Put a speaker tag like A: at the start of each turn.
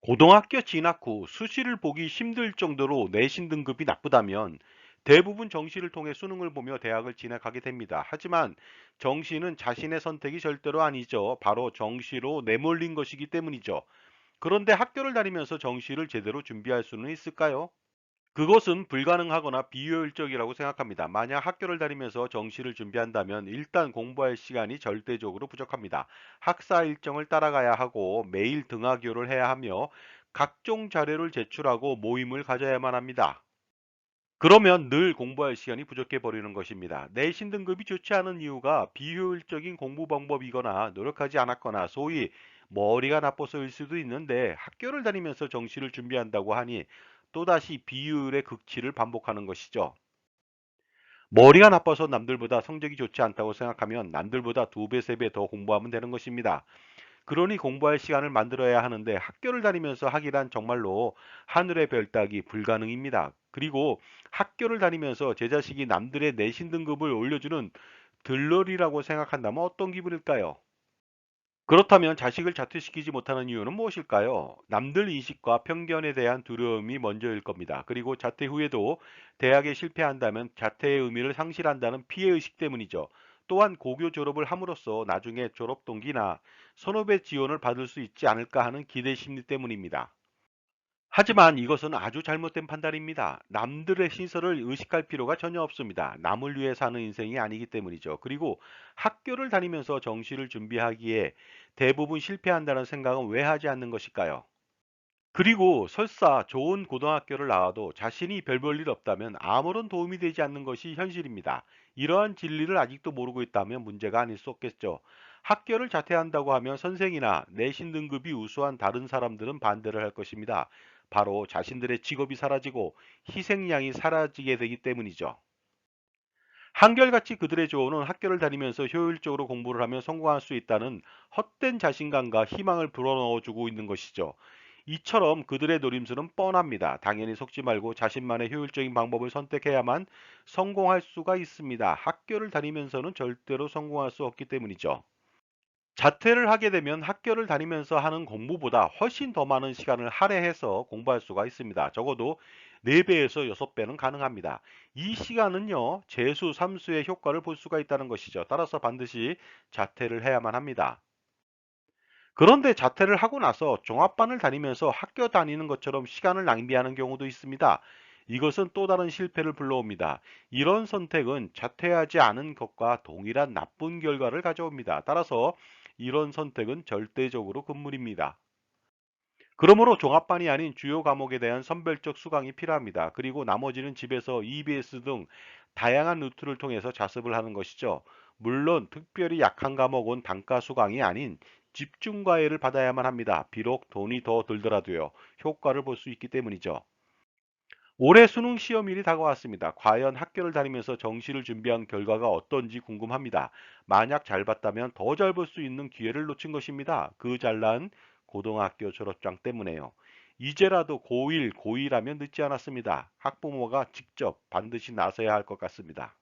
A: 고등학교 진학 후 수시를 보기 힘들 정도로 내신 등급이 나쁘다면 대부분 정시를 통해 수능을 보며 대학을 진학하게 됩니다. 하지만 정시는 자신의 선택이 절대로 아니죠. 바로 정시로 내몰린 것이기 때문이죠. 그런데 학교를 다니면서 정시를 제대로 준비할 수는 있을까요? 그것은 불가능하거나 비효율적이라고 생각합니다. 만약 학교를 다니면서 정시를 준비한다면 일단 공부할 시간이 절대적으로 부족합니다. 학사 일정을 따라가야 하고 매일 등하교를 해야 하며 각종 자료를 제출하고 모임을 가져야만 합니다. 그러면 늘 공부할 시간이 부족해 버리는 것입니다. 내신 등급이 좋지 않은 이유가 비효율적인 공부 방법이거나 노력하지 않았거나 소위 머리가 나빠서일 수도 있는데 학교를 다니면서 정시를 준비한다고 하니 또다시 비효율의 극치를 반복하는 것이죠. 머리가 나빠서 남들보다 성적이 좋지 않다고 생각하면 남들보다 두 배, 세 배 더 공부하면 되는 것입니다. 그러니 공부할 시간을 만들어야 하는데 학교를 다니면서 하기란 정말로 하늘의 별 따기 불가능입니다. 그리고 학교를 다니면서 제 자식이 남들의 내신 등급을 올려주는 들러리라고 생각한다면 어떤 기분일까요? 그렇다면 자식을 자퇴시키지 못하는 이유는 무엇일까요? 남들 인식과 편견에 대한 두려움이 먼저일 겁니다. 그리고 자퇴 후에도 대학에 실패한다면 자퇴의 의미를 상실한다는 피해의식 때문이죠. 또한 고교 졸업을 함으로써 나중에 졸업 동기나 선후배 지원을 받을 수 있지 않을까 하는 기대 심리 때문입니다. 하지만 이것은 아주 잘못된 판단입니다. 남들의 시설을 의식할 필요가 전혀 없습니다. 남을 위해 사는 인생이 아니기 때문이죠. 그리고 학교를 다니면서 정시를 준비하기에 대부분 실패한다는 생각은 왜 하지 않는 것일까요? 그리고 설사 좋은 고등학교를 나와도 자신이 별 볼 일 없다면 아무런 도움이 되지 않는 것이 현실입니다. 이러한 진리를 아직도 모르고 있다면 문제가 아닐 수 없겠죠. 학교를 자퇴한다고 하면 선생이나 내신 등급이 우수한 다른 사람들은 반대를 할 것입니다. 바로 자신들의 직업이 사라지고 희생양이 사라지게 되기 때문이죠. 한결같이 그들의 조언은 학교를 다니면서 효율적으로 공부를 하면 성공할 수 있다는 헛된 자신감과 희망을 불어넣어주고 있는 것이죠. 이처럼 그들의 노림수는 뻔합니다. 당연히 속지 말고 자신만의 효율적인 방법을 선택해야만 성공할 수가 있습니다. 학교를 다니면서는 절대로 성공할 수 없기 때문이죠. 자퇴를 하게 되면 학교를 다니면서 하는 공부보다 훨씬 더 많은 시간을 할애해서 공부할 수가 있습니다. 적어도 4배에서 6배는 가능합니다. 이 시간은요, 재수, 삼수의 효과를 볼 수가 있다는 것이죠. 따라서 반드시 자퇴를 해야만 합니다. 그런데 자퇴를 하고 나서 종합반을 다니면서 학교 다니는 것처럼 시간을 낭비하는 경우도 있습니다. 이것은 또 다른 실패를 불러옵니다. 이런 선택은 자퇴하지 않은 것과 동일한 나쁜 결과를 가져옵니다. 따라서 이런 선택은 절대적으로 금물입니다. 그러므로 종합반이 아닌 주요 과목에 대한 선별적 수강이 필요합니다. 그리고 나머지는 집에서 EBS 등 다양한 루트를 통해서 자습을 하는 것이죠. 물론 특별히 약한 과목은 단가 수강이 아닌 집중 과외를 받아야만 합니다. 비록 돈이 더 들더라도요. 효과를 볼 수 있기 때문이죠. 올해 수능 시험일이 다가왔습니다. 과연 학교를 다니면서 정시를 준비한 결과가 어떤지 궁금합니다. 만약 잘 봤다면 더 잘 볼 수 있는 기회를 놓친 것입니다. 그 잘난 고등학교 졸업장 때문에요. 이제라도 고1, 고2라면 늦지 않았습니다. 학부모가 직접 반드시 나서야 할 것 같습니다.